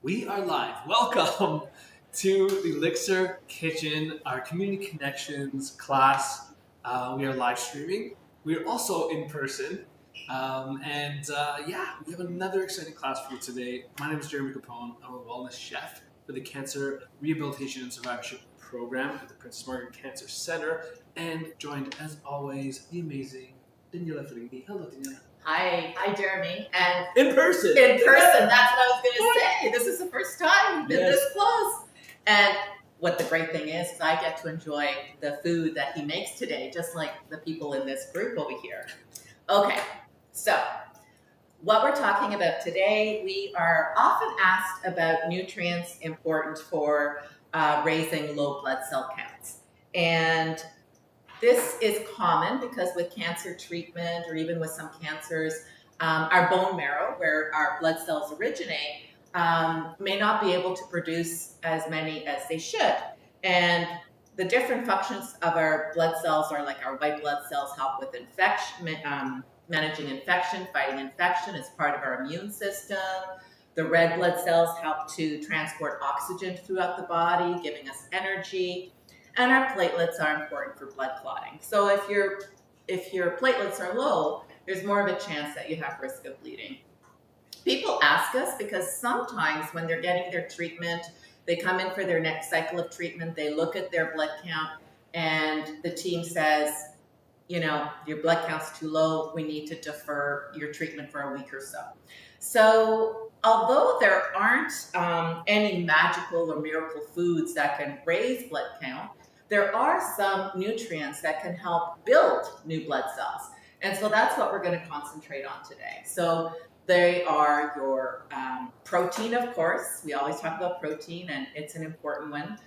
We are live. Welcome to the Elixir Kitchen, our community connections class. We are live streaming. We are also in person. We have another exciting class for you today. My name is Jeremy Capone. I'm a wellness chef for the Cancer Rehabilitation and Survivorship Program at the Princess Margaret Cancer Center, and joined, as always, the amazing Daniela Ferrini. Hello, Daniela. Hi, Jeremy. And In person. that's what I was going to say. This is the first time we've been Yes. this close. And what the great thing is I get to enjoy the food that he makes today, just like the people in this group over here. Okay, so what we're talking about today, we are often asked about nutrients important for raising low blood cell counts. And this is common because with cancer treatment or even with some cancers, our bone marrow, where our blood cells originate, may not be able to produce as many as they should. And the different functions of our blood cells are like our white blood cells help with infection, managing infection, fighting infection as part of our immune system. The red blood cells help to transport oxygen throughout the body, giving us energy. And our platelets are important for blood clotting. So if your platelets are low, there's more of a chance that you have risk of bleeding. People ask us because sometimes when they're getting their treatment, they come in for their next cycle of treatment, they look at their blood count, and the team says, your blood count's too low, we need to defer your treatment for a week or so. So although there aren't any magical or miracle foods that can raise blood count, there are some nutrients that can help build new blood cells. And so that's what we're going to concentrate on today. So they are your protein, of course. We always talk about protein, and it's an important one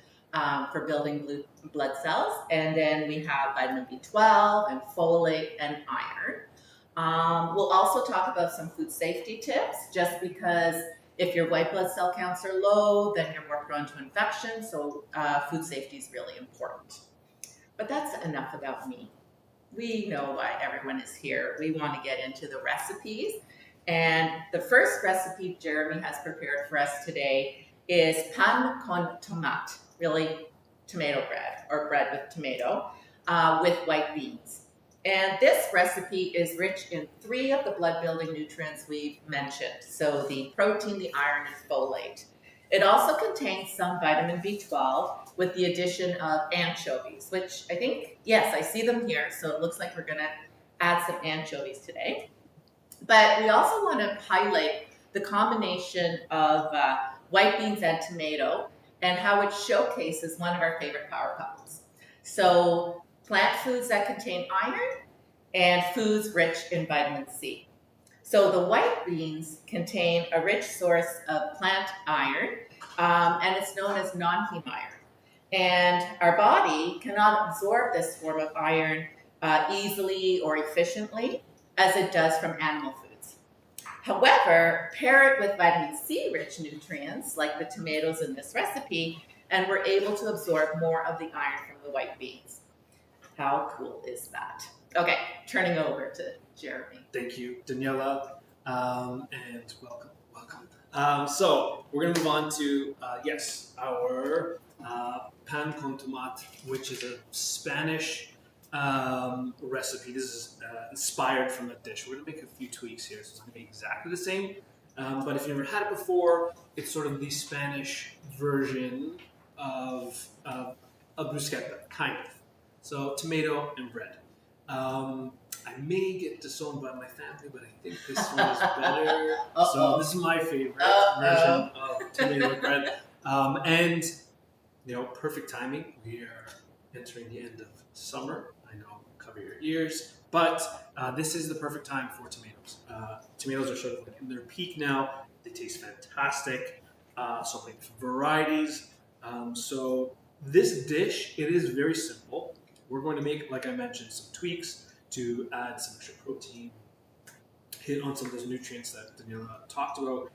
for building blood cells. And then we have vitamin B12 and folate and iron. We'll also talk about some food safety tips, just because if your white blood cell counts are low, then you're more prone to infection, so food safety is really important. But that's enough about me. We know why everyone is here. We want to get into the recipes. And the first recipe Jeremy has prepared for us today is pan con tomate, really tomato bread, or bread with tomato, with white beans. And this recipe is rich in 3 of the blood-building nutrients we've mentioned. So the protein, the iron, and folate. It also contains some vitamin B12 with the addition of anchovies, which I think, yes, I see them here. So it looks like we're going to add some anchovies today. But we also want to highlight the combination of white beans and tomato and how it showcases one of our favorite power couples. So plant foods that contain iron, and foods rich in vitamin C. So the white beans contain a rich source of plant iron, and it's known as non-heme iron. And our body cannot absorb this form of iron easily or efficiently as it does from animal foods. However, pair it with vitamin C-rich nutrients like the tomatoes in this recipe, and we're able to absorb more of the iron from the white beans. How cool is that? Okay, turning over to Jeremy. Thank you, Daniela, and welcome. So we're going to move on to, our pan con tomate, which is a Spanish recipe. This is inspired from a dish. We're going to make a few tweaks here, so it's not going to be exactly the same. But if you've never had it before, it's sort of the Spanish version of a bruschetta, kind of. So tomato and bread. I may get disowned by my family, but I think this one is better. So this is my favorite version of tomato and bread. And perfect timing. We are entering the end of summer. I know, cover your ears. But this is the perfect time for tomatoes. Tomatoes are sort of like in their peak now. They taste fantastic. So like varieties. So this dish, it is very simple. We're going to make, like I mentioned, some tweaks to add some extra protein, hit on some of those nutrients that Daniela talked about.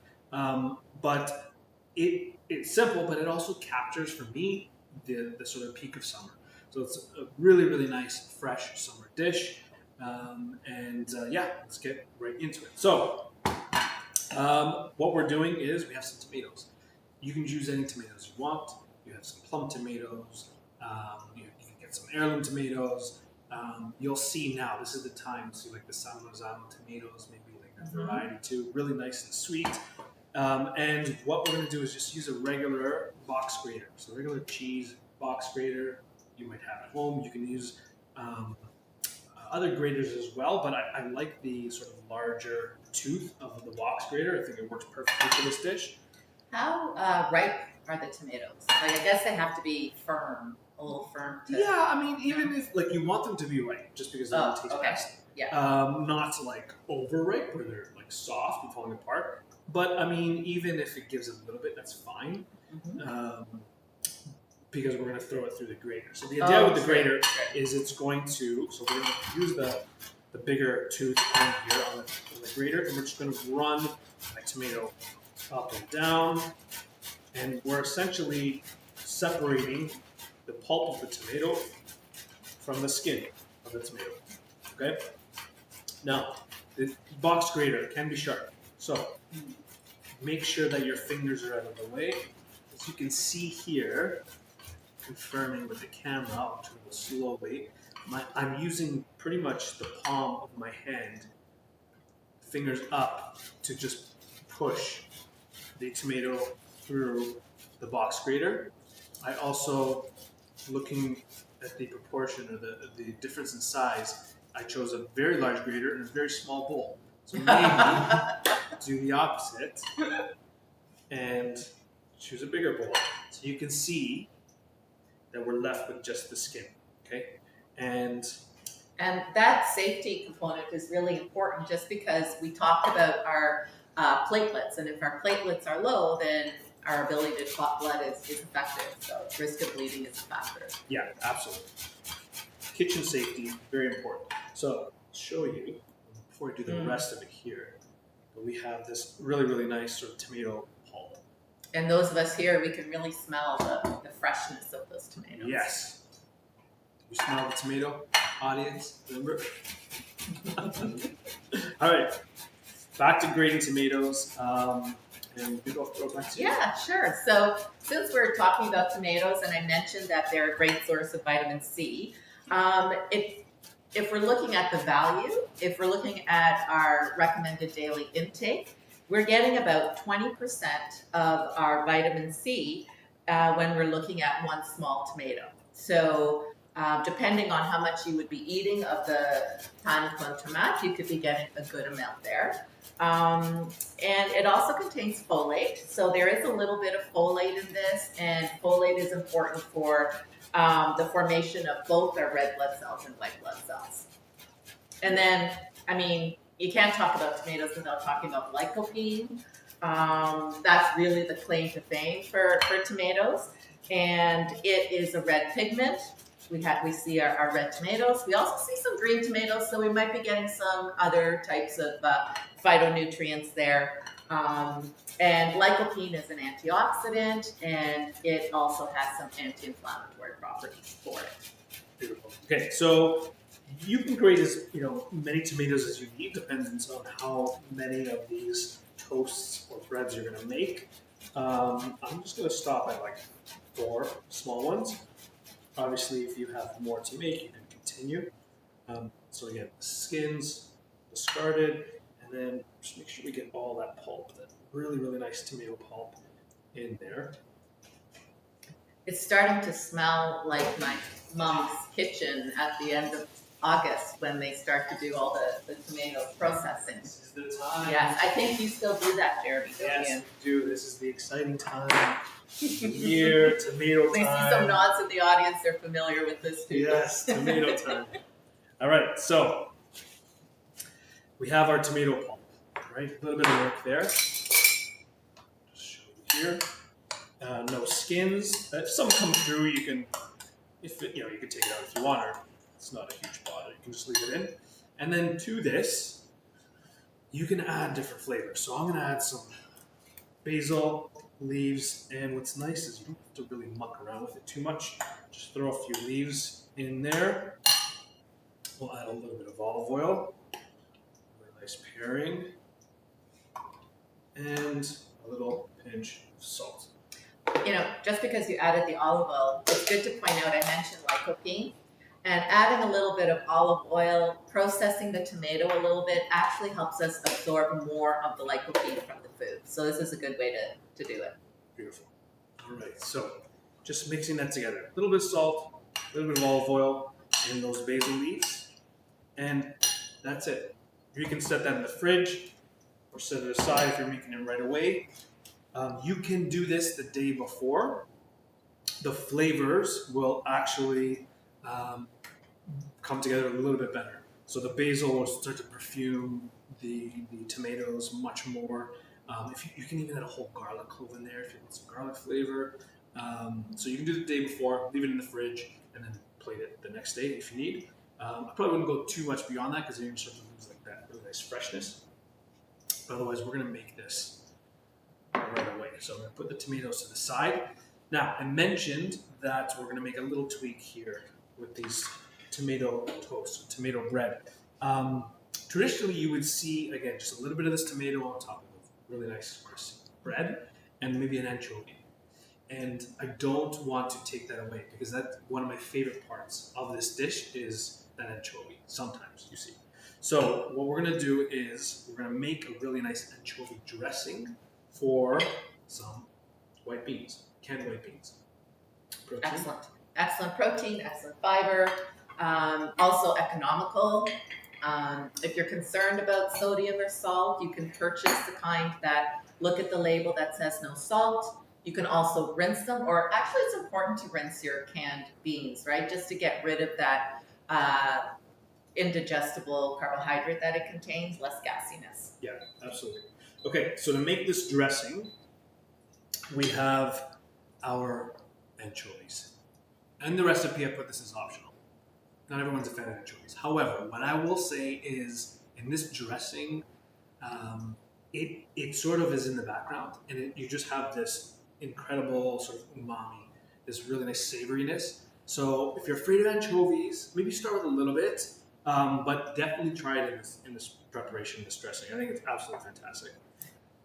But it's simple, but it also captures, for me, the sort of peak of summer. So it's a really, really nice, fresh summer dish. Let's get right into it. So what we're doing is we have some tomatoes. you can use any tomatoes you want. You have some plum tomatoes. You can get some heirloom tomatoes. You'll see now. This is the time to see like the San Marzano tomatoes, maybe like that variety too. Really nice and sweet. And what we're going to do is just use a regular box grater. So regular cheese box grater you might have at home. You can use other graters as well, but I like the sort of larger tooth of the box grater. I think it works perfectly for this dish. How ripe are the tomatoes? Like, I guess they have to be firm, a little firm. Yeah, I mean, even if like you want them to be ripe, just because they don't taste best. Yeah. Not like over ripe where they're like soft and falling apart. But I mean, even if it gives a little bit, that's fine. Because we're going to throw it through the grater. So the idea with the grater is it's going to, so we're going to use the bigger tooth on here on the grater, and we're just going to run a tomato up and down, and we're essentially separating the pulp of the tomato from the skin of the tomato. Okay? Now, the box grater can be sharp, so make sure that your fingers are out of the way. As you can see here, confirming with the camera, I'll turn it slowly. I'm using pretty much the palm of my hand, fingers up, to just push the tomato through the box grater. I also, looking at the proportion or the difference in size, I chose a very large grater and a very small bowl. So maybe do the opposite and choose a bigger bowl. So you can see that we're left with just the skin, okay? And that safety component is really important, just because we talked about our platelets, and if our platelets are low, then our ability to clot blood is affected, so risk of bleeding is a factor. Yeah, absolutely. Kitchen safety, very important. So I'll show you, before I do the rest of it here, but we have this really, really nice sort of tomato pulp. And those of us here, we can really smell the freshness of those tomatoes. Yes. You smell the tomato, audience? Remember? All right. Back to grating tomatoes. And maybe I'll throw it back to you. Yeah, sure. So since we're talking about tomatoes, and I mentioned that they're a great source of vitamin C, if we're looking at the value, if we're looking at our recommended daily intake, we're getting about 20% of our vitamin C when we're looking at one small tomato. So depending on how much you would be eating of the pan con tomate, you could be getting a good amount there. And it also contains folate. So there is a little bit of folate in this, and folate is important for the formation of both our red blood cells and white blood cells. And then, I mean, you can't talk about tomatoes without talking about lycopene. That's really the claim to fame for tomatoes. And it is a red pigment. We see our red tomatoes. We also see some green tomatoes, so we might be getting some other types of phytonutrients there. And lycopene is an antioxidant, and it also has some anti-inflammatory properties for it. Beautiful. Okay, so you can grate as many tomatoes as you need, depends on how many of these toasts or breads you're going to make. I'm just going to stop at like 4 small ones. Obviously, if you have more to make, you can continue. So again, the skins discarded, and then just make sure we get all that pulp, that really, really nice tomato pulp in there. It's starting to smell like my mom's kitchen at the end of August when they start to do all the tomato processing. This is the time. Yes, I think you still do that, Jeremy, don't Yes, you? we do. This is the exciting time. Year, tomato time. I see some nods in the audience. They're familiar with this too. Yes, tomato time. All right, so we have our tomato pulp, right? A little bit of work there. Just show you here. No skins. If some come through, you can, you can take it out if you want, or it's not a huge bother. You can just leave it in. And then to this, you can add different flavors. So I'm going to add some basil leaves, and what's nice is you don't have to really muck around with it too much. Just throw a few leaves in there. We'll add a little bit of olive oil, a nice pairing, and a little pinch of salt. just because you added the olive oil, it's good to point out I mentioned lycopene. And adding a little bit of olive oil, processing the tomato a little bit, actually helps us absorb more of the lycopene from the food. So this is a good way to do it. Beautiful. All right, so just mixing that together. A little bit of salt, a little bit of olive oil, and those basil leaves. And that's it. You can set that in the fridge or set it aside if you're making it right away. You can do this the day before. The flavors will actually come together a little bit better. So the basil will start to perfume the tomatoes much more. If you can even add a whole garlic clove in there if you want some garlic flavor. So you can do it the day before, leave it in the fridge, and then plate it the next day if you need. I probably wouldn't go too much beyond that because then you're going to start to lose like that really nice freshness. But otherwise, we're going to make this right away. So I'm going to put the tomatoes to the side. Now, I mentioned that we're going to make a little tweak here with these tomato toast, tomato bread. Traditionally, you would see, again, just a little bit of this tomato on top of really nice crispy bread and maybe an anchovy. And I don't want to take that away because that's one of my favorite parts of this dish is that anchovy. Sometimes you see. So what we're going to do is we're going to make a really nice anchovy dressing for some white beans, canned white beans. Protein. Excellent protein, excellent fiber, also economical. If you're concerned about sodium or salt, you can purchase the kind that look at the label that says no salt. You can also rinse them, or actually it's important to rinse your canned beans, right? Just to get rid of that indigestible carbohydrate that it contains, less gassiness. Yeah, absolutely. Okay, so to make this dressing, we have our anchovies. And the recipe I put this as optional. Not everyone's a fan of anchovies. However, what I will say is in this dressing, it sort of is in the background, and you just have this incredible sort of umami, this really nice savoriness. So if you're afraid of anchovies, maybe start with a little bit, but definitely try it in this preparation, this dressing. I think it's absolutely fantastic.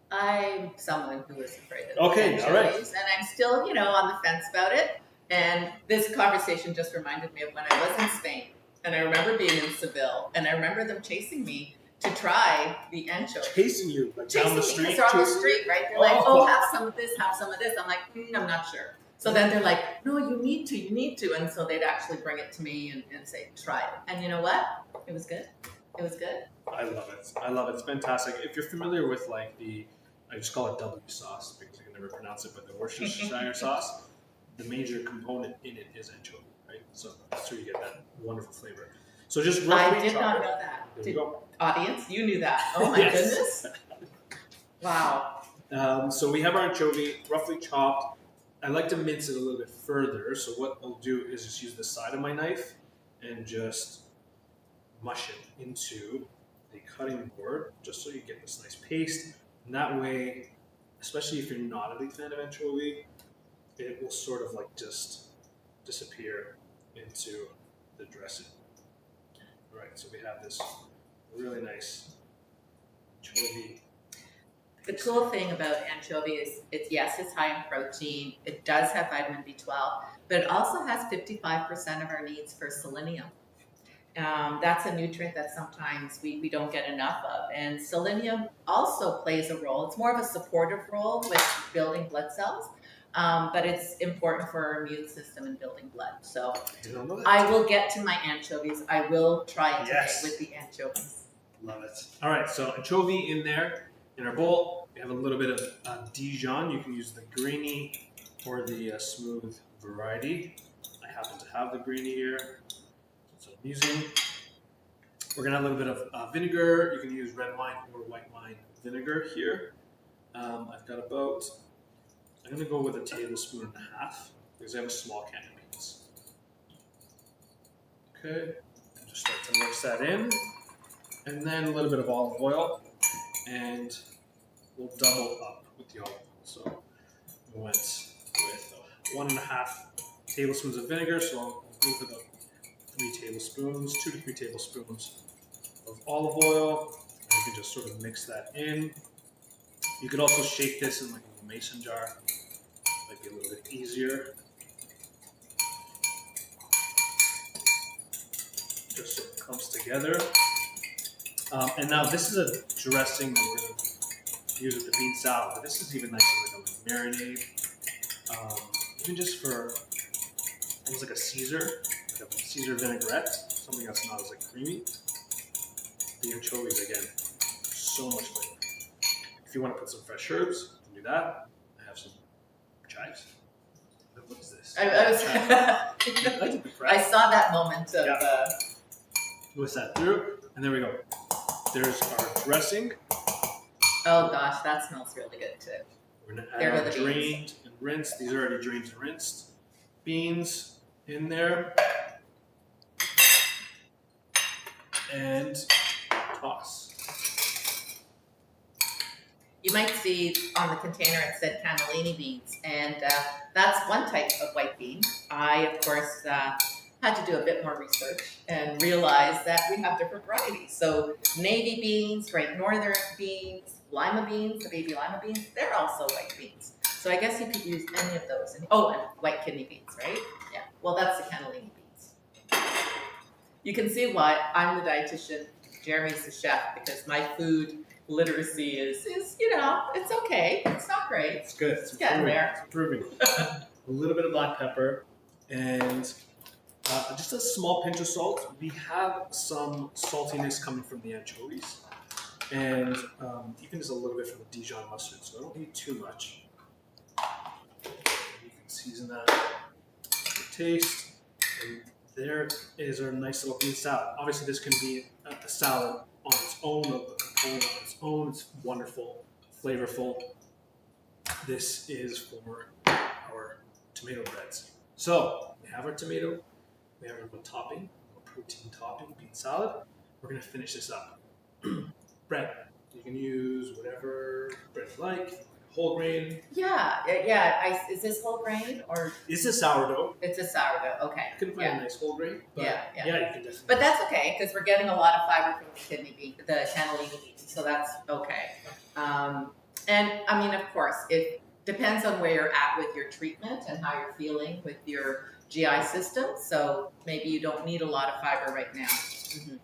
I'm someone who is afraid of anchovies, all right. And I'm still, on the fence about it. And this conversation just reminded me of when I was in Spain, and I remember being in Seville, and I remember them chasing me to try the anchovies. Chasing you, like down the street? Because they're on the street, right? They're like, have some of this, have some of this. I'm like, I'm not sure. So then they're like, no, you need to. And so they'd actually bring it to me and say, try it. And you know what? It was good. It was good. I love it. It's fantastic. If you're familiar with I just call it W sauce because I can never pronounce it, but the Worcestershire sauce, the major component in it is anchovy, right? So that's where you get that wonderful flavor. So just roughly I did not know that. There you go. Audience, you knew that. Oh my goodness. Wow. So we have our anchovy roughly chopped. I like to mince it a little bit further. So what I'll do is just use the side of my knife and just mush it into the cutting board just so you get this nice paste. And that way, especially if you're not a big fan of anchovy, it will sort of just disappear into the dressing. All right, so we have this really nice anchovy. The cool thing about anchovy is it's high in protein. It does have vitamin B12, but it also has 55% of our needs for selenium. That's a nutrient that sometimes we don't get enough of. And selenium also plays a role. It's more of a supportive role with building blood cells, but it's important for our immune system and building blood. So I will get to my anchovies. I will try it today with the anchovies. Love it. All right, so anchovy in there. In our bowl, we have a little bit of Dijon. You can use the grainy or the smooth variety. I happen to have the grainy here. So I'm using. We're gonna have a little bit of vinegar. You can use red wine or white wine vinegar here. I've got about, I'm gonna go with a tablespoon and a half because I have a small can of beans. Okay, and just start to mix that in. And then a little bit of olive oil. And we'll double up with the olive oil. So we went with 1.5 tablespoons of vinegar. So I'll go with about 2 to 3 tablespoons of olive oil. And you can just sort of mix that in. You could also shake this in like a mason jar Might be a little bit easier. Just so it comes together. And now this is a dressing that we're going to use with the bean salad. But this is even nicer like a marinade. Even just for almost like a Caesar vinaigrette, something that's not as like creamy. The anchovies again, so much flavor. If you want to put some fresh herbs, you can do that. I have some chives. What is this? I saw that moment of. Twist that through, and there we go. There's our dressing. Oh gosh, that smells really good too. We're gonna add our drained and rinsed. These are already drained and rinsed. Beans in there. And toss. You might see on the container it said cannellini beans, and that's one type of white bean. I, of course, had to do a bit more research and realize that we have different varieties. So navy beans, Great Northern beans, lima beans, the baby lima beans, they're also white beans. So I guess you could use any of those. And white kidney beans, right? Yeah. Well, that's the cannellini beans. You can see why I'm the dietitian, Jeremy's the chef, because my food literacy is it's okay. It's not great. It's good. It's getting there. It's improving. A little bit of black pepper and just a small pinch of salt. We have some saltiness coming from the anchovies, and even just a little bit from the Dijon mustard. So I don't need too much. You can season that to taste. And there is our nice little bean salad. Obviously, this can be a salad on its own, a component on its own. It's wonderful, flavorful. This is for our tomato breads. So we have our tomato. We have our little topping, a protein topping, bean salad. We're going to finish this up. Bread. You can use whatever bread you like. Whole grain. Yeah. Is this whole grain or? It's a sourdough. It's a sourdough. Okay. You can find a nice whole grain. But yeah, you can definitely. But that's okay because we're getting a lot of fiber from the cannellini beans, so that's okay. And I mean, of course, it depends on where you're at with your treatment and how you're feeling with your GI system. So maybe you don't need a lot of fiber right now. Mm-hmm.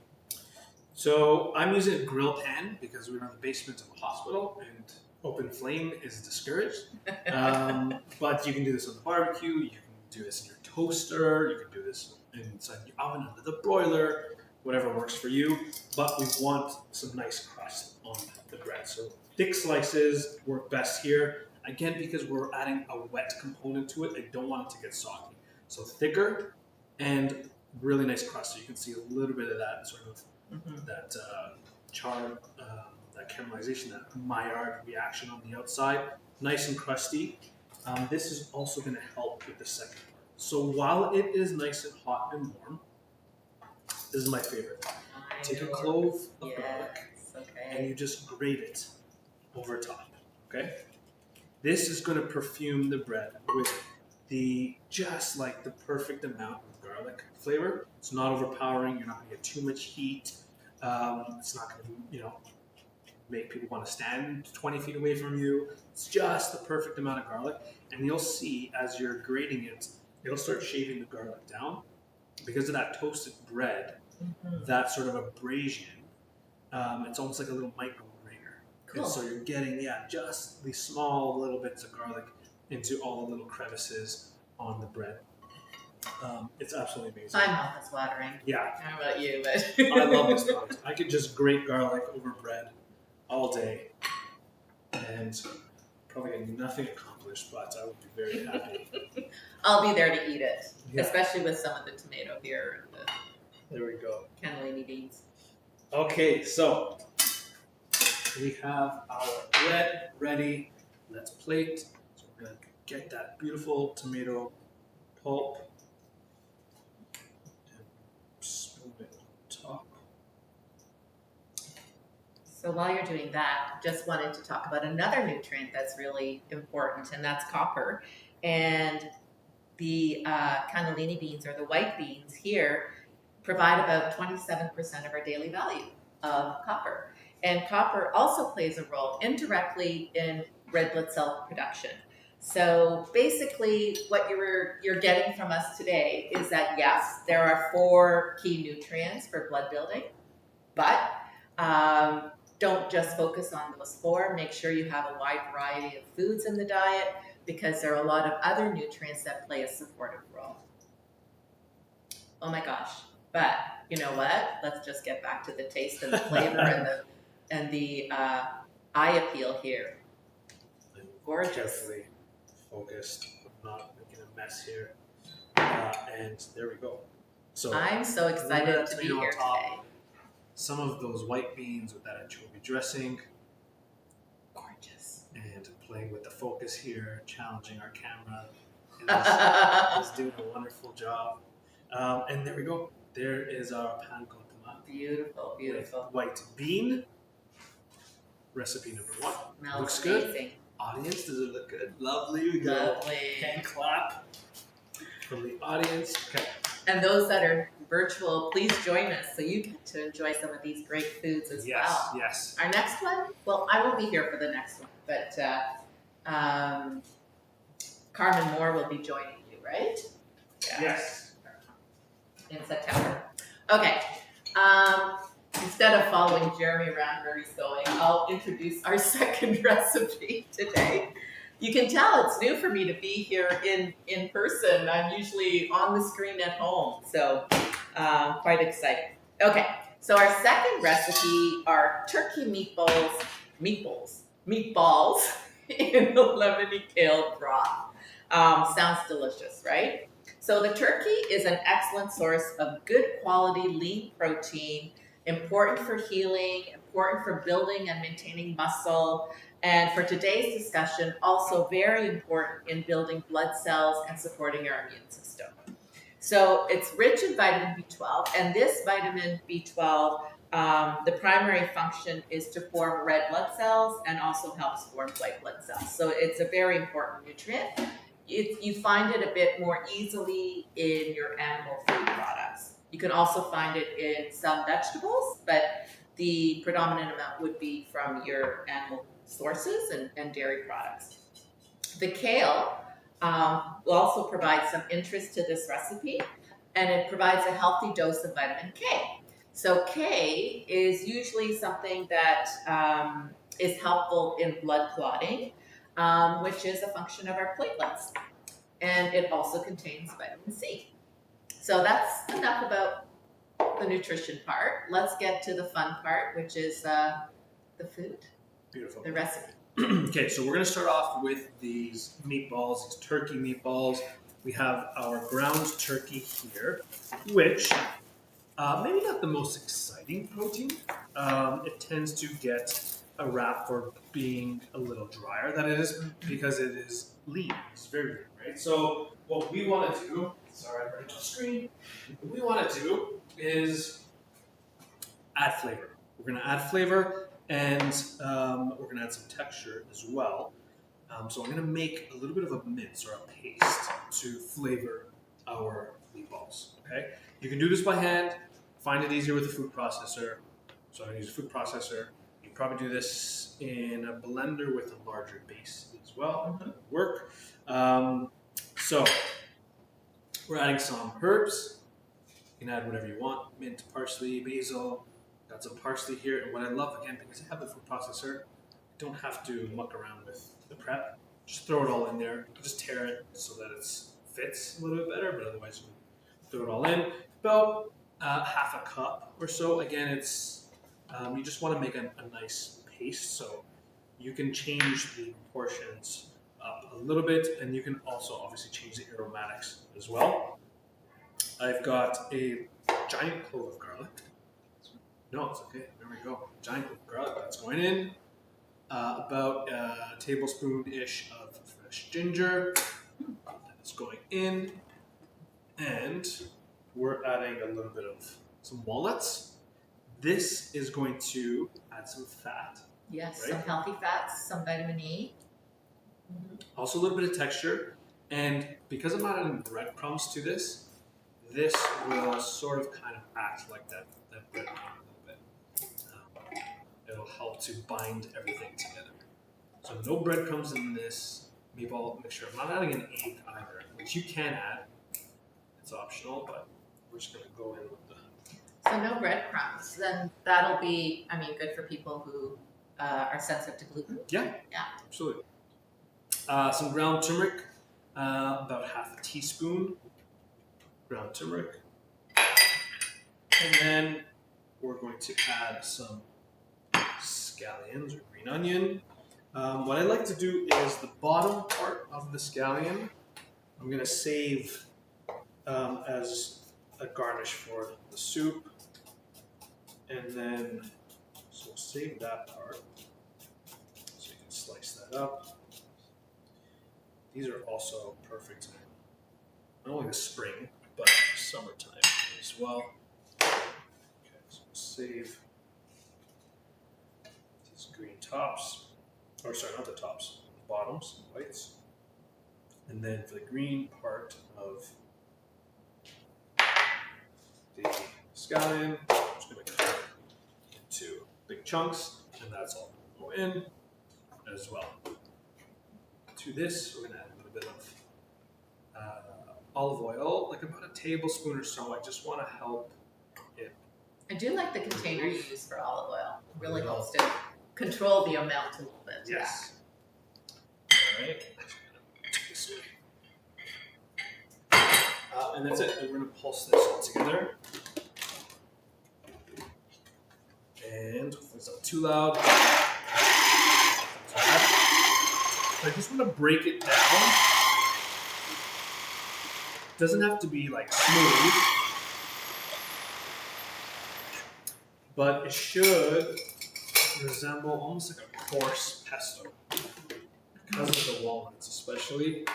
So I'm using a grill pan because we're in the basement of a hospital and open flame is discouraged. But you can do this on the barbecue. You can do this in your toaster. You can do this inside your oven under the broiler. Whatever works for you. But we want some nice crust on the bread. So thick slices work best here. Again, because we're adding a wet component to it, I don't want it to get soggy. So thicker and really nice crust. So you can see a little bit of that sort of that char, that caramelization, that Maillard reaction on the outside. Nice and crusty. This is also going to help with the second part. So while it is nice and hot and warm, this is my favorite. Take a clove of garlic and you just grate it over top. Okay? This is going to perfume the bread with just like the perfect amount of garlic flavor. It's not overpowering. You're not going to get too much heat. It's not going to, make people want to stand 20 feet away from you. It's just the perfect amount of garlic. And you'll see as you're grating it, it'll start shaving the garlic down. Because of that toasted bread, that sort of abrasion, it's almost like a little micro grater. Cool. And so you're getting, just these small little bits of garlic into all the little crevices on the bread. It's absolutely amazing. My mouth is watering. Yeah. How about you? I love this product. I could just grate garlic over bread all day and probably get nothing accomplished, but I would be very happy. I'll be there to eat it, especially with some of the tomato here. There we go. Cannellini beans. Okay, so we have our bread ready. Let's plate. So we're going to get that beautiful tomato pulp and spoon it on top. So while you're doing that, just wanted to talk about another nutrient that's really important, and that's copper. And the cannellini beans, or the white beans here, provide about 27% of our daily value of copper. And copper also plays a role indirectly in red blood cell production. So basically, what you're getting from us today is that yes, there are 4 key nutrients for blood building, but don't just focus on those 4. Make sure you have a wide variety of foods in the diet because there are a lot of other nutrients that play a supportive role. Oh my gosh! But you know what? Let's just get back to the taste and the flavor and the eye appeal here. Gorgeous. Carefully focused. I'm not making a mess here. And there we go. So I'm so excited red to be tomato here on top, today. some of those white beans with that anchovy dressing, Gorgeous. and playing with the focus here, challenging our camera. Is doing a wonderful job. And there we go. There is our pan con tomate Beautiful, beautiful. with white bean. Recipe number 1. Smells Looks good. amazing. Audience, does it look good? Lovely. We got a Lovely. hand clap from the audience. Okay. And those that are virtual, please join us so you get to enjoy some of these great foods as Yes. well. Yes. Our next one, well, I won't be here for the next one, but Carmen Moore will be joining you, right? Yeah. Yes. In September. Okay. Instead of following Jeremy around where he's going, I'll introduce our second recipe today. You can tell it's new for me to be here in person. I'm usually on the screen at home, so quite excited. Okay, so our second recipe are turkey meatballs in the lemony kale broth. Sounds delicious, right? So the turkey is an excellent source of good quality lean protein, important for healing, important for building and maintaining muscle, and for today's discussion, also very important in building blood cells and supporting our immune system. So it's rich in vitamin B12, and this vitamin B12, the primary function is to form red blood cells and also helps form white blood cells. So it's a very important nutrient. You find it a bit more easily in your animal food products. You can also find it in some vegetables, but the predominant amount would be from your animal sources and dairy products. The kale will also provide some interest to this recipe, and it provides a healthy dose of vitamin K. So K is usually something that is helpful in blood clotting, which is a function of our platelets. And it also contains vitamin C. So that's enough about the nutrition part. Let's get to the fun part, which is the food, Beautiful. the recipe. Okay, so we're going to start off with these meatballs, these turkey meatballs. We have our ground turkey here, which maybe not the most exciting protein. It tends to get a rap for being a little drier than it is because it is lean. It's very lean, right? So what we want to do, sorry, I'm running off screen. What we want to do is add flavor. We're going to add flavor and we're going to add some texture as well. So I'm going to make a little bit of a mince or a paste to flavor our meatballs, okay? You can do this by hand. Find it easier with a food processor. So I'm going to use a food processor. You can probably do this in a blender with a larger base as well. That would work. So we're adding some herbs. You can add whatever you want. Mint, parsley, basil. Got some parsley here. And what I love, again, because I have the food processor, I don't have to muck around with the prep. Just throw it all in there. Just tear it so that it fits a little bit better, but otherwise you throw it all in. About half a cup or so. Again, it's you just want to make a nice paste, so you can change the proportions up a little bit, and you can also obviously change the aromatics as well. I've got a giant clove of garlic. No, it's okay. There we go. Giant clove of garlic. That's going in. About a tablespoon-ish of fresh ginger. That's going in. And we're adding a little bit of some walnuts. This is going to add some fat. Yes, right? some healthy fats, some vitamin E. Also a little bit of texture. And because I'm adding breadcrumbs to this, this will sort of kind of act like that breadcrumb a little bit. It'll help to bind everything together. So no breadcrumbs in this. meatball mixture. I'm not adding an eighth either, which you can add. It's optional, but we're just gonna go in with the. So no breadcrumbs. Then that'll be, I mean, good for people who are sensitive to gluten. Yeah. Yeah. Absolutely. Some ground turmeric, about half a teaspoon. Ground turmeric, and then we're going to add some scallions or green onion. What I like to do is the bottom part of the scallion, I'm going to save as a garnish for the soup. And then, so save that part. So you can slice that up. These are also perfect in not only the spring, but summertime as well. Okay, so we'll save these green tops. Or sorry, not the tops, the bottoms, the whites. And then for the green part of the scallion, I'm just going to cut it into big chunks, and that's all going to go in as well. To this, we're going to add a little bit of olive oil, like about a tablespoon or so. I just want to help it. I do like the container you use for olive oil. It really helps to control the amount a little bit. Yes. All right. This way. And that's it. And we're going to pulse this all together. And hopefully it's not too loud. So I just want to break it down. It doesn't have to be like smooth, but it should resemble almost like a coarse pesto because of the walnuts, especially.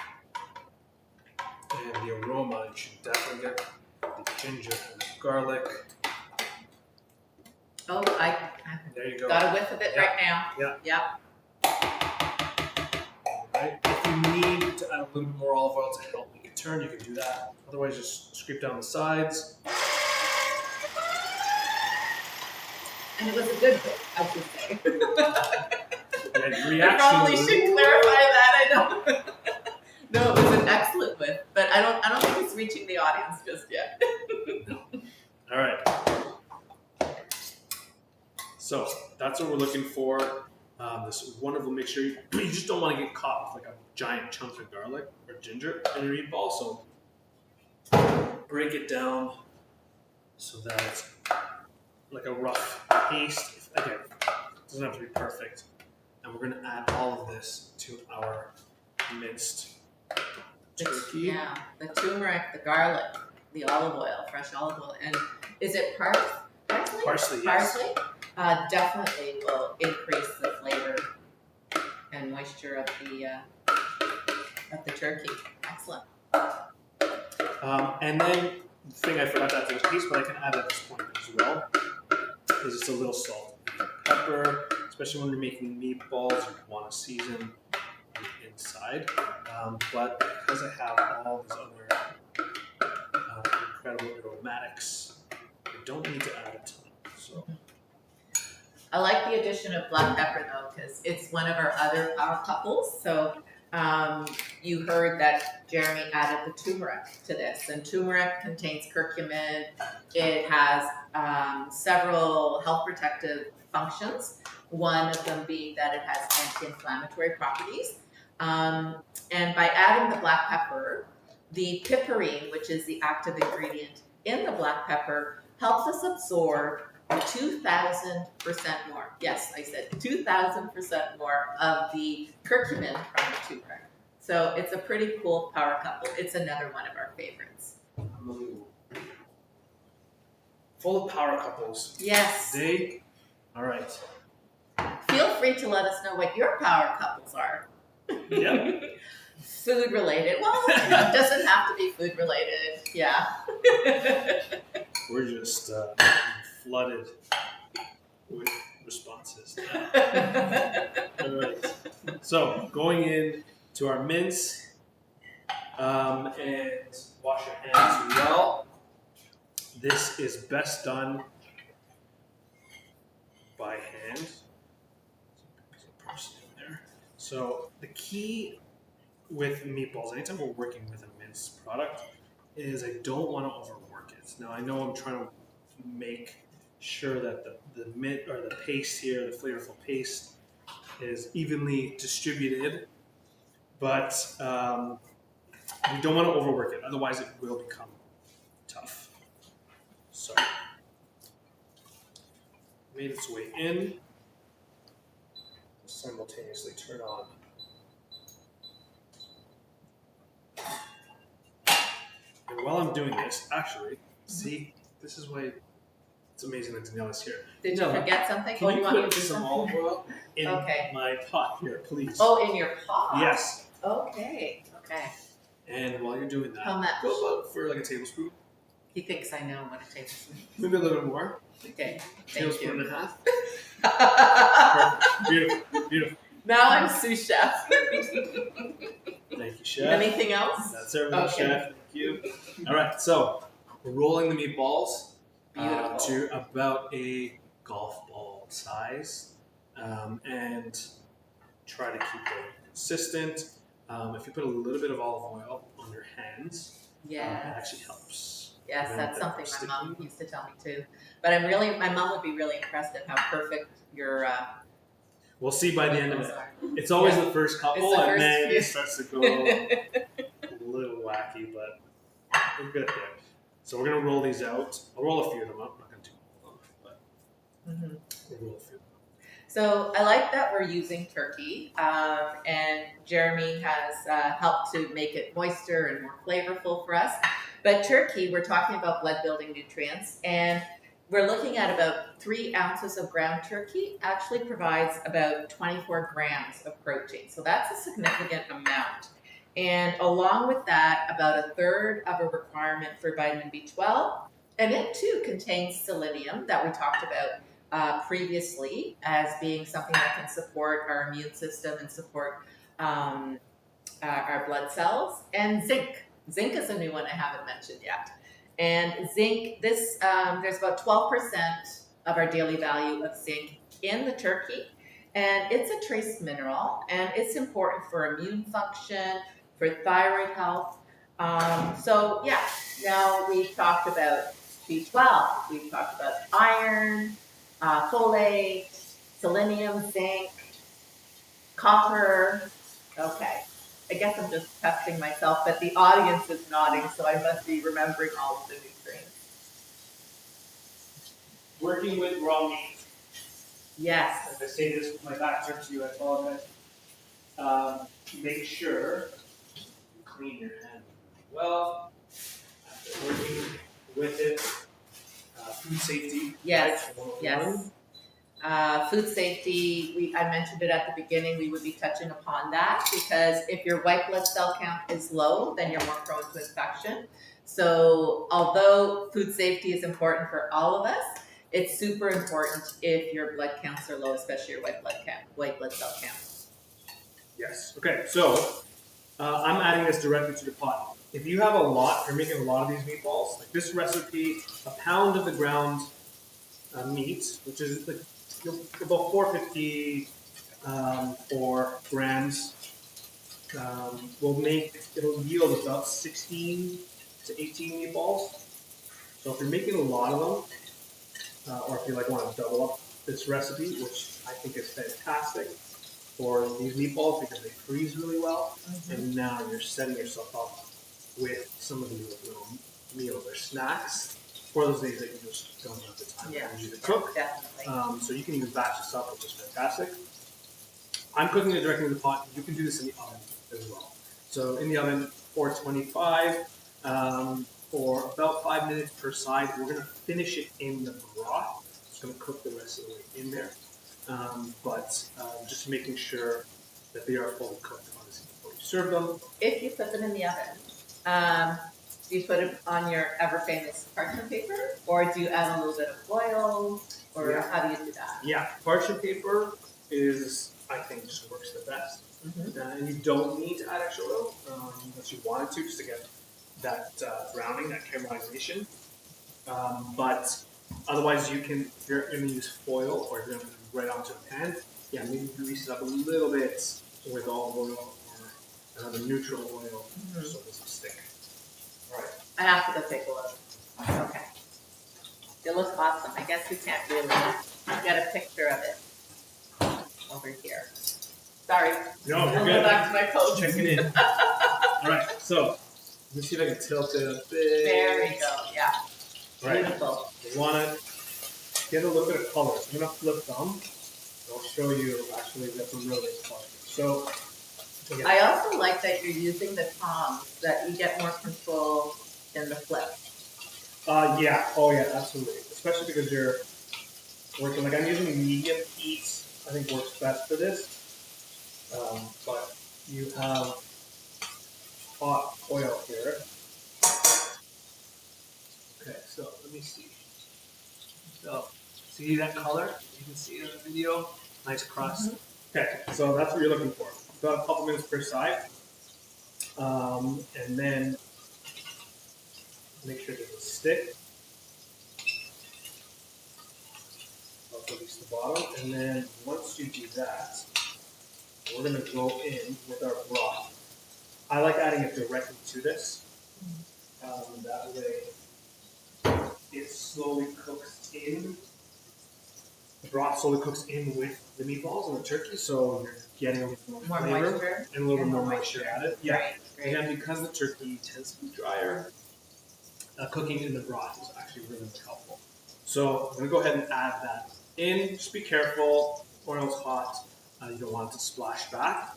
And the aroma, you should definitely get the ginger and the garlic. Oh, There you go. got a whiff of it Yeah. right now. Yeah. Yeah. Right. If you need to add a little bit more olive oil to help make it turn, you can do that. Otherwise, just scrape down the sides. And it was a good whiff, I should say. And I reaction. probably should clarify that. I know. No, it was an excellent whiff, but I don't think it's reaching the audience just yet. All right. So that's what we're looking for. This wonderful mixture. You just don't want to get caught with like a giant chunk of garlic or ginger in your meatball. So break it down so that it's like a rough paste. Again, it doesn't have to be perfect. And we're going to add all of this to our minced turkey. Yeah, the turmeric, the garlic, the olive oil, fresh olive oil, and is it parsley? Parsley, yes. Parsley definitely will increase the flavor and moisture of the turkey. Excellent. And then the thing I forgot to add to this piece, but I can add at this point as well, is just a little salt and pepper, especially when you're making meatballs, you want to season the inside. But because I have all these other incredible aromatics, I don't need to add a ton. So. I like the addition of black pepper though, because it's one of our other power couples. So you heard that Jeremy added the turmeric to this, and turmeric contains curcumin. It has several health protective functions. One of them being that it has anti-inflammatory properties. And by adding the black pepper, the piperine, which is the active ingredient in the black pepper, helps us absorb 2,000% more. Yes, I said 2,000% more of the curcumin from the turmeric. So it's a pretty cool power couple. It's another one of our favorites. Unbelievable. Full of power couples. Yes. They, all right. Feel free to let us know what your power couples are. Yeah. Food related. Well, it doesn't have to be food related. Yeah. We're just flooded with responses. All right. So going in to our mince, and wash your hands well. This is best done by hand. Some parsley in there. So the key with meatballs, anytime we're working with a minced product, is I don't want to overwork it. Now I know I'm trying to make sure that the mint or the paste here, the flavorful paste, is evenly distributed, but we don't want to overwork it. Otherwise, it will become tough. So, made its way in. Simultaneously turn on. And while I'm doing this, actually, see, this is why it's amazing that Daniela's here. Did you Daniela, forget something? can Oh, you you want me put to do some something? olive oil in Okay. my pot here, please? Oh, in your pot? Yes. Okay. Okay. And while you're doing that, How much? go about for like a tablespoon, He thinks I know what a tablespoon is. maybe a little bit more, Okay. Thank tablespoon you. and a half. Perfect. Beautiful, beautiful. Now I'm sous chef. Thank you, chef. Anything else? That's everything, Okay. chef. Thank you. All right, so we're rolling the meatballs Beautiful. to about a golf ball size, and try to keep them consistent. If you put a little bit of olive oil on your hands, it Yeah. actually helps. Yes, prevent that's them something from my mom sticking. used to tell me too. But my mom would be really impressed at how perfect your We'll see by the end of meatballs it. are. It's always Yeah. the first couple, It's the and first then few. it starts to go a little wacky, but we're good there. So we're gonna roll these out. I'll roll a few of them up. I'm not gonna do all of them, but Mhm. we'll roll a few of them. So I like that we're using turkey, and Jeremy has helped to make it moister and more flavorful for us. But turkey, we're talking about blood building nutrients, and we're looking at about 3 ounces of ground turkey actually provides about 24 grams of protein. So that's a significant amount. And along with that, about a third of a requirement for vitamin B12. And it too contains selenium that we talked about previously as being something that can support our immune system and support our blood cells, and zinc. Zinc is a new one I haven't mentioned yet. And zinc, there's about 12% of our daily value of zinc in the turkey, and it's a trace mineral, and it's important for immune function, for thyroid health. So yeah, now we've talked about B12, we've talked about iron, folate, selenium, zinc, copper. Okay. I guess I'm just testing myself, but the audience is nodding, so I must be remembering all of the nutrients. Working with raw meat. Yes. As I say this with my back turned to you, I apologize. Make sure you clean your hand well after working with it. Food safety. Yes. right, 101. Yes. Food safety, I mentioned it at the beginning, we would be touching upon that because if your white blood cell count is low, then you're more prone to infection. So although food safety is important for all of us, it's super important if your blood counts are low, especially your white blood cell count. Yes. Okay. So I'm adding this directly to the pot. If you have a lot, you're making a lot of these meatballs. Like this recipe, a pound of the ground meat, which is like about 450 grams, it'll yield about 16 to 18 meatballs. So if you're making a lot of them, or if you want to double up this recipe, which I think is fantastic for these meatballs because they freeze really well, and now you're setting yourself up with some of these little meals or snacks for those days that you just don't have the time Yeah. to cook. Definitely. So you can even batch this up, which is fantastic. I'm cooking it directly in the pot. You can do this in the oven as well. So in the oven, 425 for about 5 minutes per side. We're going to finish it in the broth. It's going to cook the rest of the way in there. But just making sure that they are fully cooked, obviously, before you serve them. If you put them in the oven, do you put it on your ever famous parchment paper, or do you add a little bit of oil, or Yeah. how do you do that? Yeah, parchment paper is, I think, just works the best. And you don't need to add extra oil unless you wanted to, just to get that browning, that caramelization. But otherwise, you can, if you're going to use foil or if you're going to put it right onto a pan, yeah, maybe grease it up a little bit with olive oil or and have a neutral oil Mhm. so it doesn't stick. All right. I have to go take a look. Okay. It looks awesome. I guess we can't really get a picture of it over here. Sorry. No, I'll you're go good. back to my coach. Check it in. All right, so let me see if I can tilt it a bit. There we go. Yeah. All right, Beautiful. you want to get a little bit of color. So I'm gonna flip them. I'll show you actually that's a really nice color. So again, I also like that you're using the tongs, that you get more control in the flip. yeah, oh yeah, absolutely. Especially because you're working like I'm using medium heat. I think works best for this. But you have hot oil here. Okay, so let me see. So see that color? You can see it in the video. Nice crust. Okay, so that's what you're looking for. About a couple minutes per side. And then make sure it doesn't stick. Also release the bottom. And then once you do that, we're gonna go in with our broth. I like adding it directly to this. That way it slowly cooks in. The broth slowly cooks in with the meatballs and the turkey, so you're getting a little more More flavor moisture. and a little And bit more more moisture moisture. added. Yeah. Right. Great. Again, because the turkey tends to be drier, cooking in the broth is actually really helpful. So I'm gonna go ahead and add that in. Just be careful. Oil's hot. You don't want it to splash back.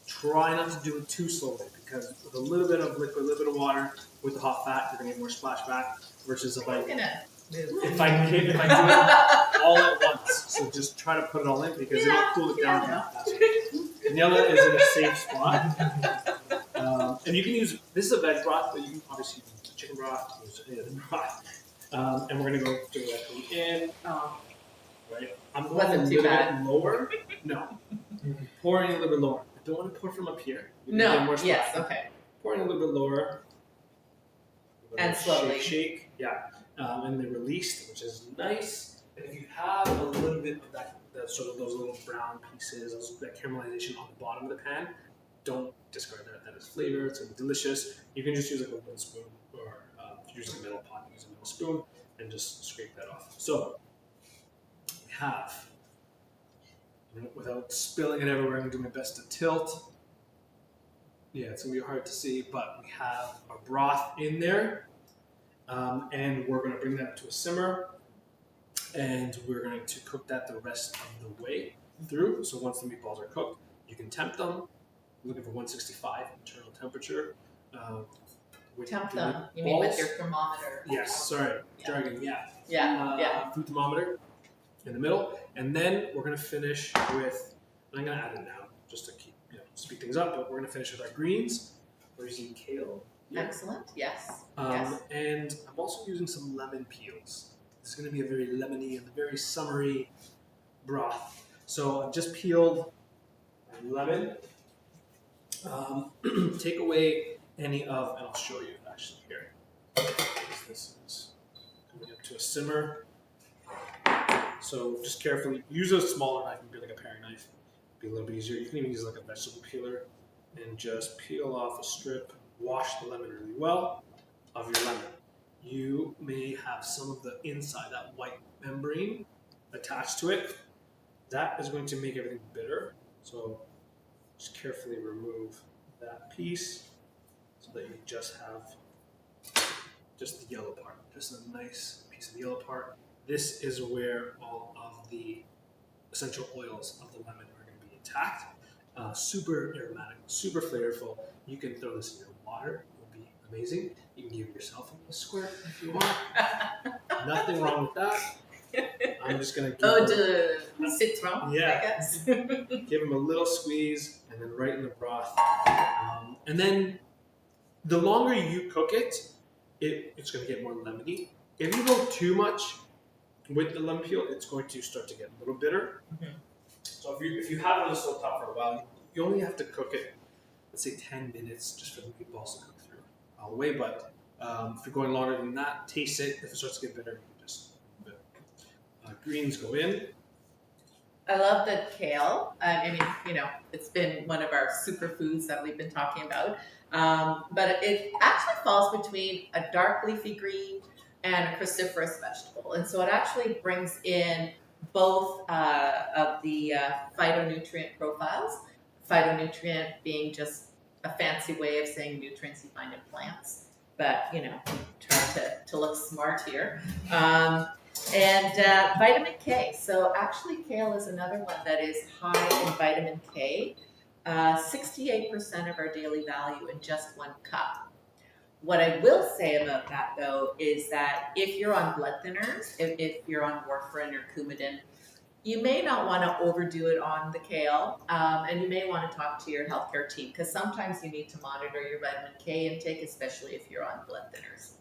Try not to do it too slowly because with a little bit of liquid, a little bit of water with the hot fat, you're gonna get more splash back. Versus if I'm I gonna move. if I do it all at once, so just try to put it all in because it'll cool it down. Yeah. faster. Daniela is in a safe spot. And you can use, this is a veg broth, but you can obviously use chicken broth, use any other broth. And we're going to go directly in, Oh, right? I'm going Wasn't a too little bad. bit lower. No. Pouring a little bit lower. I don't want to pour from up here. You can get no. more Yes. splash. Okay. Pouring a little bit lower. And slowly. Shake. Yeah. And then released, which is nice. And if you have a little bit of that sort of those little brown pieces, that caramelization on the bottom of the pan, don't discard that. That is flavor. It's gonna be delicious. You can just use like a wooden spoon, or if you're using a metal pot, use a metal spoon, and just scrape that off. So we have, without spilling it everywhere, I'm gonna do my best to tilt. Yeah, it's gonna be hard to see, but we have our broth in there. And we're going to bring that to a simmer, and we're going to cook that the rest of the way through. So once the meatballs are cooked, you can temp them. I'm looking for 165 internal temperature. With Temp the them. You mean with meatballs. your thermometer? Yes, sorry, Yeah. jargon. Yeah. Yeah. Food thermometer in the middle, and then we're going to finish with. I'm going to add it now just to keep speed things up. But we're going to finish with our greens. We're using kale. Yeah. Excellent. Yes. Yes. And I'm also using some lemon peels. This is going to be a very lemony and very summery broth. So I've just peeled lemon. Take away any of, and I'll show you actually here. This is coming up to a simmer. So just carefully use a smaller knife, maybe like a paring knife. Be a little bit easier. You can even use like a vegetable peeler and just peel off a strip. Wash the lemon really well of your lemon. You may have some of the inside, that white membrane attached to it. That is going to make everything bitter. So just carefully remove that piece so that you just have just the yellow part, just a nice piece of the yellow part. This is where all of the essential oils of the lemon are going to be intact. Super aromatic, super flavorful. You can throw this in your water. It will be amazing. You can give yourself a squirt if you want. Nothing wrong with that. I'm just going to Eau give de citron, Yeah. I guess. give them a little squeeze and then right in the broth. And then the longer you cook it, it's going to get more lemony. If you go too much with the lemon peel, it's going to start to get a little bitter. Mhm. So if you have it on the stove top for a while, you only have to cook it, let's say 10 minutes, just for the meatballs to cook through all the way. But if you're going longer than that, taste it. If it starts to get bitter, you can just move it. Greens go in. I love the kale. I mean, it's been one of our superfoods that we've been talking about. But it actually falls between a dark leafy green and a cruciferous vegetable. And so it actually brings in both of the phytonutrient profiles. Phytonutrient being just a fancy way of saying nutrients you find in plants. But, trying to look smart here. And vitamin K. So actually kale is another one that is high in vitamin K. 68% of our daily value in just 1 cup. What I will say about that though is that if you're on blood thinners, if you're on warfarin or Coumadin, you may not want to overdo it on the kale, and you may want to talk to your healthcare team because sometimes you need to monitor your vitamin K intake, especially if you're on blood thinners.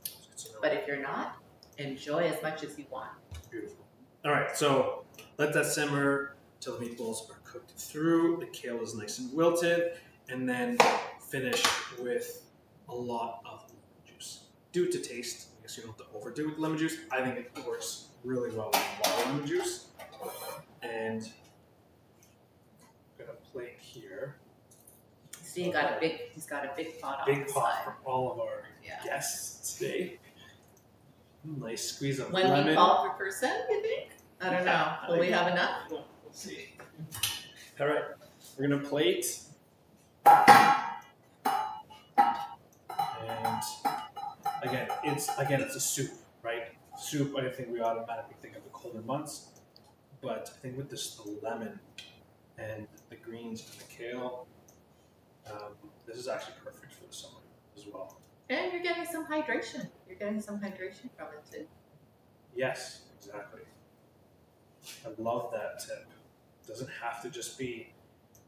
But if you're not, enjoy as much as you want. Beautiful. All right, so let that simmer till the meatballs are cooked through. The kale is nice and wilted, and then finish with a lot of lemon juice. Do it to taste. I guess you don't have to overdo it with lemon juice. I think it works really well with a lot of lemon juice. And got a plate here. See, he's got a big pot on Big the pot side. for all of our Yeah. guests today. Nice squeeze of One lemon. meatball per person, you think? I don't know. Will we have enough? We'll see. All right, we're gonna plate. And again, it's a soup, right? Soup. I think we automatically think of the colder months, but I think with the lemon and the greens and the kale, this is actually perfect for the summer as well. And you're getting some hydration. You're getting some hydration from it too. Yes, exactly. I love that tip. It doesn't have to just be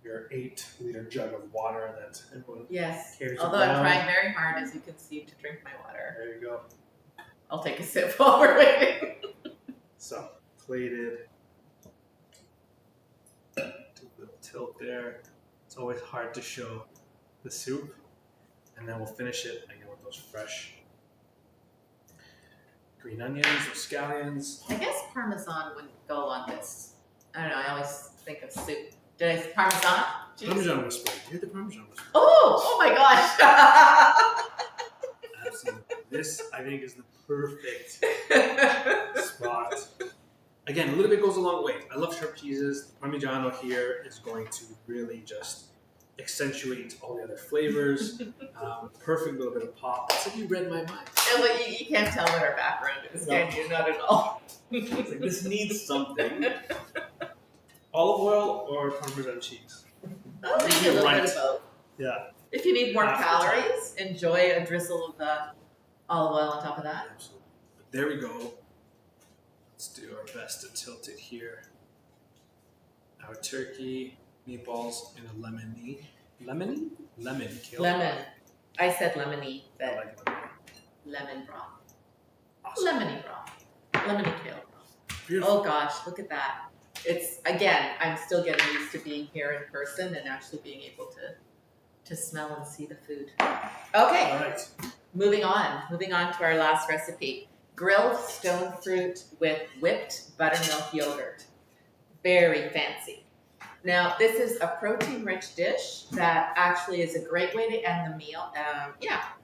your 8-liter jug of water that everyone Yes. carries Although around. I'm trying very hard, as you can see, to drink my water. There you go. I'll take a sip while we're waiting. So, plated. Do a little tilt there. It's always hard to show the soup. And then we'll finish it again with those fresh green onions or scallions. I guess Parmesan wouldn't go on this. I don't know. I always think of soup. Did I say Parmesan? Jeez. Parmesan whisper. You're the Parmesan whisper. Oh my gosh. Absolutely. This, I think, is the perfect spot. Again, a little bit goes a long way. I love sharp cheeses. The Parmigiano here is going to really just accentuate all the other flavors. Perfect little bit of pop. It's like you read my mind. Yeah, but you can't tell what our background is, can you? Not at all. It's like, this needs something. Olive oil or Parmesan cheese? I'll make a little Right. bit of both. Yeah. If you need more Half the calories, enjoy a drizzle of olive oil on top of that. Absolutely. But there we go. Let's do our best to tilt it here. Our turkey meatballs in a lemon kale. Lemon. I said lemony, I but like lemon. lemon broth. Awesome. Lemony broth. Lemony kale broth. Beautiful. Oh gosh, look at that. It's, again, I'm still getting used to being here in person and actually being able to smell and see the food. Okay, All right. moving on to our last recipe. Grilled stone fruit with whipped buttermilk yogurt. Very fancy. Now, this is a protein-rich dish that actually is a great way to end the meal.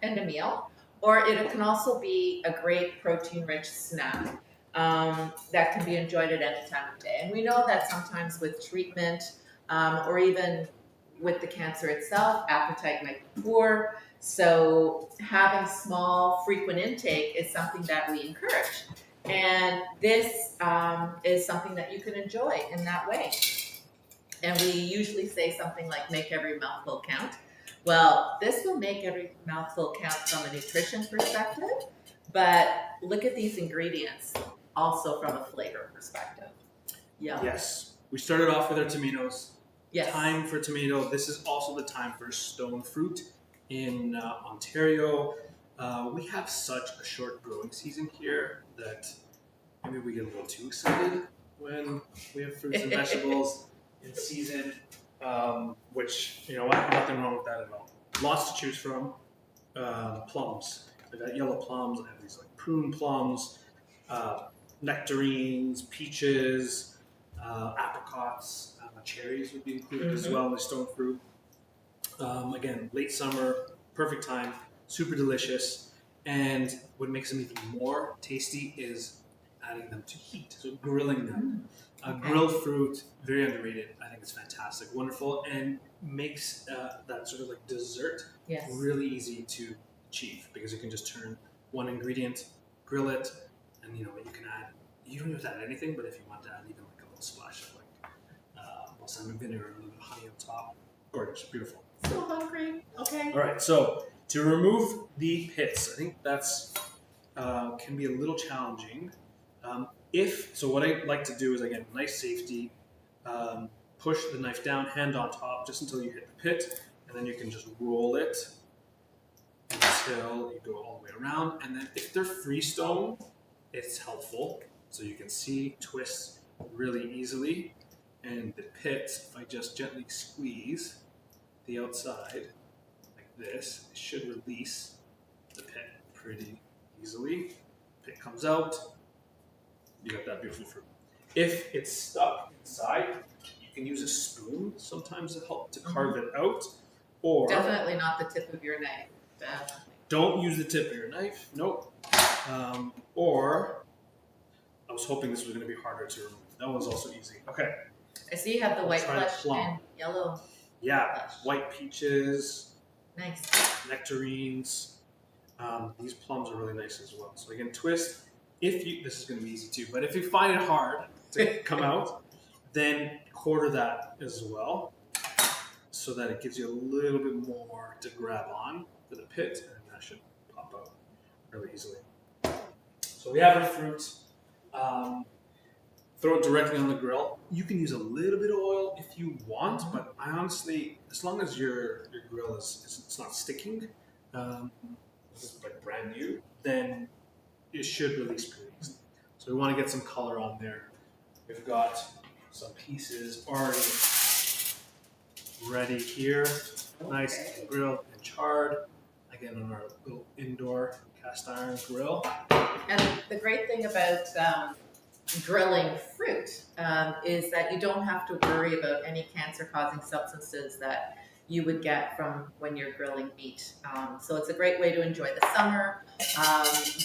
End a meal. Or it can also be a great protein-rich snack that can be enjoyed at any time of day. And we know that sometimes with treatment or even with the cancer itself, appetite might be poor. So having small, frequent intake is something that we encourage. And this is something that you can enjoy in that way. And we usually say something like, make every mouthful count. Well, this will make every mouthful count from a nutrition perspective, but look at these ingredients also from a flavor perspective. Yeah. Yes. We started off with our tomatoes. Yes. Time for tomato. This is also the time for stone fruit in Ontario. We have such a short growing season here that maybe we get a little too excited when we have fruits and vegetables in season, which, you know what, nothing wrong with that at all. Lots to choose from. Plums. I got yellow plums. I have these like prune plums, nectarines, peaches, apricots, cherries would be included as Mhm. well in the stone fruit. Again, late summer, perfect time, super delicious. And what makes them even more tasty is adding them to heat, so grilling them. Okay. Grilled fruit, very underrated. I think it's fantastic, wonderful, and makes that sort of like dessert Yes. really easy to achieve because you can just turn one ingredient, grill it, and you can add. You don't have to add anything, but if you want to add even like a little splash of like balsamic vinegar and a little bit of honey on top, gorgeous, beautiful. So hungry. Okay. All right, so to remove the pits, I think that's can be a little challenging. So what I like to do is again, nice safety, push the knife down, hand on top, just until you hit the pit, and then you can just roll it until you go all the way around. And then if they're freestone, it's helpful, so you can see twist really easily. And the pits, if I just gently squeeze the outside like this, it should release the pit pretty easily. Pit comes out, you got that beautiful fruit. If it's stuck inside, you can use a spoon sometimes to help to carve it out, or Definitely not the tip of your knife. Definitely. don't use the tip of your knife. Nope. Or I was hoping this was going to be harder to remove. That was also easy. Okay. I see you have the white Try the flesh plum. and yellow Yeah, flesh. white peaches, Nice. nectarines. These plums are really nice as well. So again, twist. This is going to be easy too, but if you find it hard to come out, then quarter that as well, so that it gives you a little bit more to grab on for the pit, and that should pop out really easily. So we have our fruit. Throw it directly on the grill. You can use a little bit of oil if you want, but I honestly, as long as your grill it's not sticking, this is like brand new, then it should release pretty easily. So we want to get some color on there. We've got some pieces already ready here, nice and grilled and charred. Again, on our little indoor cast iron grill. And the great thing about grilling fruit is that you don't have to worry about any cancer-causing substances that you would get from when you're grilling meat. So it's a great way to enjoy the summer,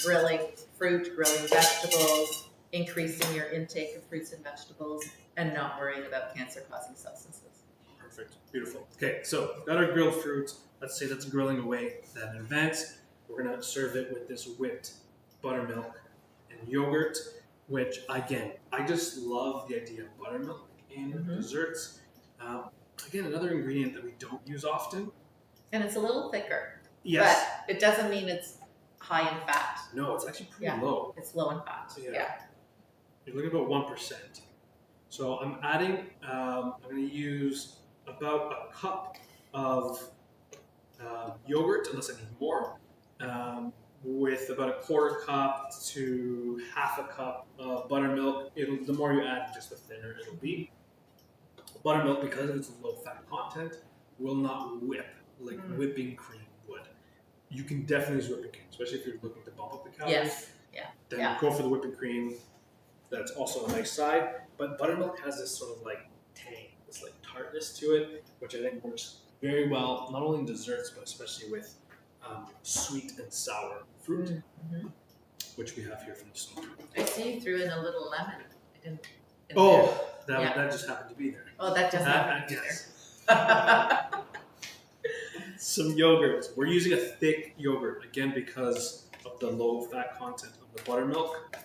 grilling fruit, grilling vegetables, increasing your intake of fruits and vegetables, and not worrying about cancer-causing substances. Perfect, beautiful. Okay, so got our grilled fruit. Let's say that's grilling away that in advance. We're gonna serve it with this whipped buttermilk and yogurt, which again, I just love the idea of buttermilk in desserts. Again, another ingredient that we don't use often. And it's a little thicker, Yes. but it doesn't mean it's high in fat. No, it's actually pretty Yeah. low. It's low in fat. Yeah. Yeah. You're looking at about 1%. So I'm adding, I'm going to use about a cup of yogurt, unless I need more, with about a quarter cup to half a cup of buttermilk. The more you add, just the thinner it'll be. Buttermilk, because of its low fat content, will not whip like whipping cream would. You can definitely use whipping cream, especially if you're looking to bump up the calories. Yes. Then Yeah. go for the whipping cream. That's also a nice side. But buttermilk has this sort of like tang, this like tartness to it, which I think works very well, not only in desserts, but especially with sweet and sour fruit, which we have here from the store. I see you threw in a little lemon. In That Yeah. that just happened to be there. Oh, that just happened. Yes. Some yogurt. We're using a thick yogurt, again, because of the low fat content of the buttermilk.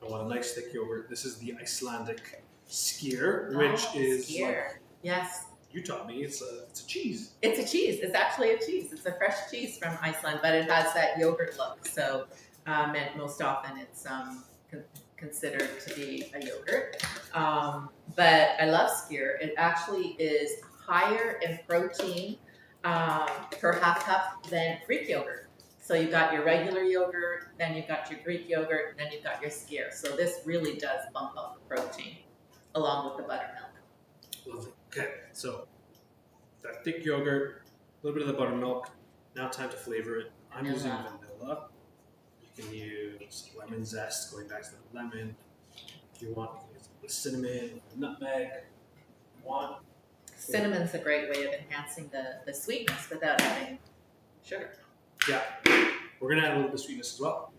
I want a nice thick yogurt. This is the Icelandic skyr, which is like, skyr. Yes. you taught me, it's a cheese. It's a cheese. It's actually a cheese. It's a fresh cheese from Iceland, but it has that yogurt look. So, and most often it's considered to be a yogurt. But I love skyr. It actually is higher in protein per half cup than Greek yogurt. So you've got your regular yogurt, then you've got your Greek yogurt, then you've got your skyr. So this really does bump up the protein along with the buttermilk. Lovely. Okay, so that thick yogurt, a little bit of the buttermilk. Now time to flavor it. I'm using vanilla. You can use lemon zest, going back to the lemon. If you want, you can use cinnamon, nutmeg. You want. Cinnamon's a great way of enhancing the sweetness without having sugar. Yeah, we're gonna add a little bit of sweetness as well.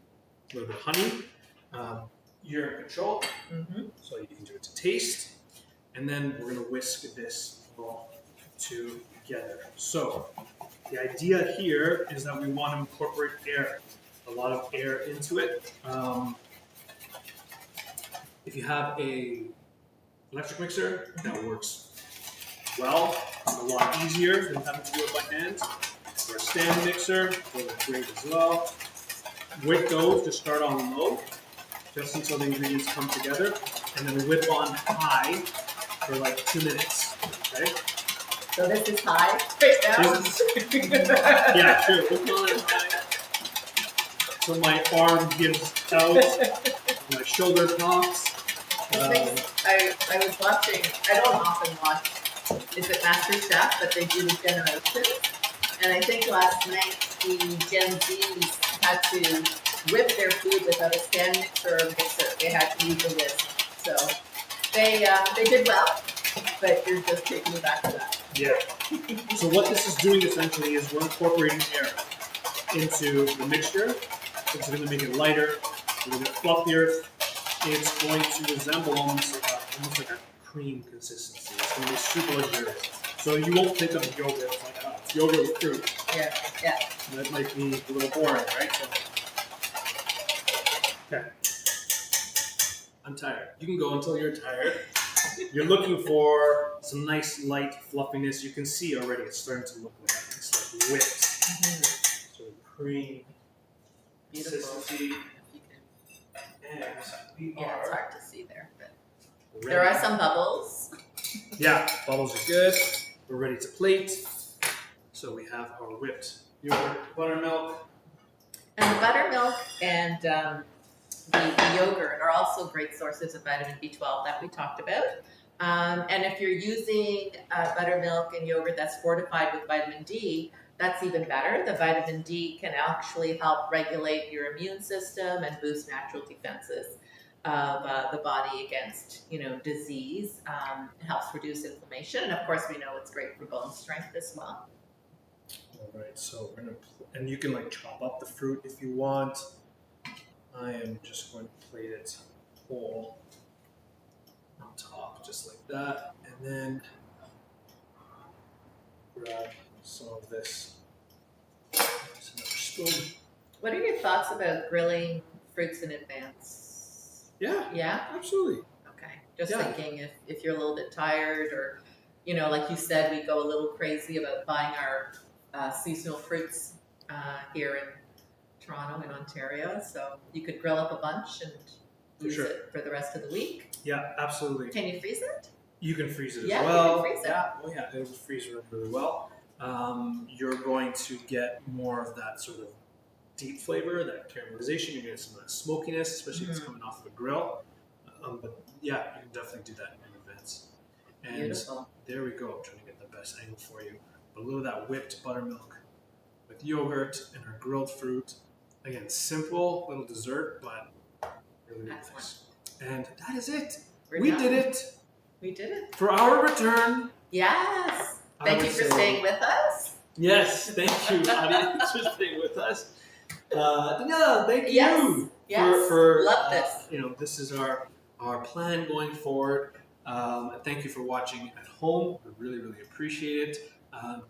A little bit of honey. You're in control, Mm-hmm. so you can do it to taste. And then we're gonna whisk this all together. So the idea here is that we want to incorporate air, a lot of air into it. If you have a electric mixer, that works well. It's a lot easier than having to do it by hand. For a stand mixer, those are great as well. With those, just start on low, just until the ingredients come together, and then whip on high for like 2 minutes. Okay? So this is high right now. Yeah, sure. Whip on high. So my arm gives out, my shoulder pops. I was watching, I don't often watch, is it Master Chef, but they do the generations. And I think last night the Gen Zs had to whip their food without a stand mixer or mixer. They had to use a whisk. So they did well, but you're just taking me back to that. Yeah. So what this is doing essentially is we're incorporating air into the mixture. It's going to make it lighter, a little bit fluffier. It's going to resemble almost like a cream consistency. It's going to be super luxurious. So you won't think of yogurt it's like, oh, it's yogurt with fruit. Yeah, yeah. That might be a little boring, right? So, okay. I'm tired. You can go until you're tired. You're looking for some nice light fluffiness. You can see already it's starting to look like it's like whipped. Mm-hmm. Sort of cream Beautiful. consistency. And we Yeah, it's are hard to see there, but ready. there are some bubbles. Yeah, bubbles are good. We're ready to plate. So we have our whipped yogurt, buttermilk. And the buttermilk and the yogurt are also great sources of vitamin B12 that we talked about. And if you're using buttermilk and yogurt that's fortified with vitamin D, that's even better. The vitamin D can actually help regulate your immune system and boost natural defenses of the body against, disease. It helps reduce inflammation, and of course, we know it's great for bone strength as well. All right, so we're gonna, and you can like chop up the fruit if you want. I am just going to plate it whole on top, just like that, and then grab some of this. There's another spoon. What are your thoughts about grilling fruits in advance? Yeah, Yeah. absolutely. Okay. Just Yeah. thinking if you're a little bit tired, or like you said, we go a little crazy about buying our seasonal fruits here in Toronto and Ontario. So you could grill up a bunch and use sure. it for the rest of the week. Yeah, absolutely. Can you freeze it? You can freeze it Yeah, as you well. can freeze it. Yeah, oh yeah, it will freeze really, really well. You're going to get more of that sort of deep flavor, that caramelization. You're going to get some of that smokiness, especially if it's coming off of a grill. But yeah, you can definitely do that in advance. And Beautiful. there we go. I'm trying to get the best angle for you. A little of that whipped buttermilk with yogurt and our grilled fruit. Again, simple little dessert, but really, really nice. And that is it. We done. did it. We did it. For our return. Yes. I Thank would you for say- staying with us. Yes, thank you, audience, for staying with us. No, thank you. Yes. Yes. For Love this. This is our plan going forward. Thank you for watching at home. We really, really appreciate it.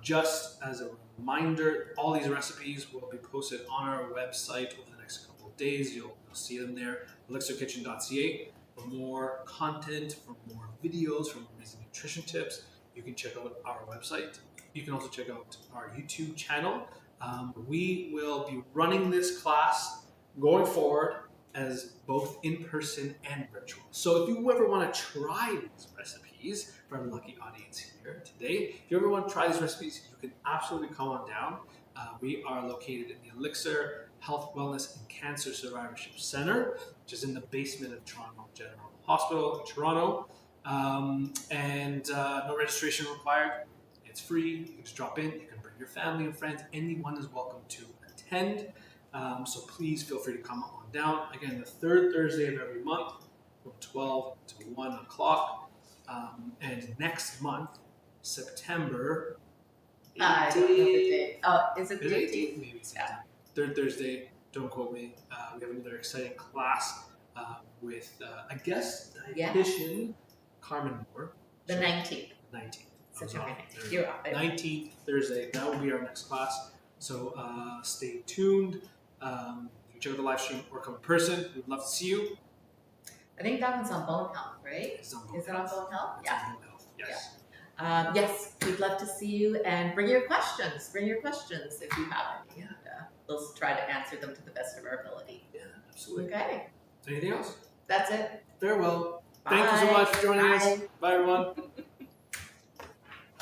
Just as a reminder, all these recipes will be posted on our website over the next couple of days. You'll see them there, elixirkitchen.ca. For more content, for more videos, for more amazing nutrition tips, you can check out our website. You can also check out our YouTube channel. We will be running this class going forward as both in person and virtual. So if you ever want to try these recipes, for our lucky audience here today, if you ever want to try these recipes, you can absolutely come on down. We are located in the Elixir Health, Wellness, and Cancer Survivorship Center, which is in the basement of Toronto General Hospital in Toronto. And no registration required. It's free. You can just drop in. You can bring your family and friends. Anyone is welcome to attend. So please feel free to come on down. Again, the third Thursday of every month, from 12 to 1 o'clock. And next month, September I don't know the date. Oh, is it Is the it 18th? Maybe it's third Thursday. Don't quote me. We have another exciting class with a guest Yeah. dietitian, Carmen Moore. The So, 19th. 19th. September There 19th. we You're go. off. 19th Thursday. That will be our next class. So stay tuned. You can check out the live stream or come in person. We'd love to see you. I think that one's on Bone Health, right? It's on Is it on Bone Health? It's Yeah. on Bone Health. Yes. Yes, we'd love to see you and bring your questions. Bring your questions if you have any. And, we'll try to answer them to the best of our ability. Yeah, absolutely. Okay, Anything else? that's it. Farewell. Bye. Thank you so much for joining us. Bye. Bye, everyone.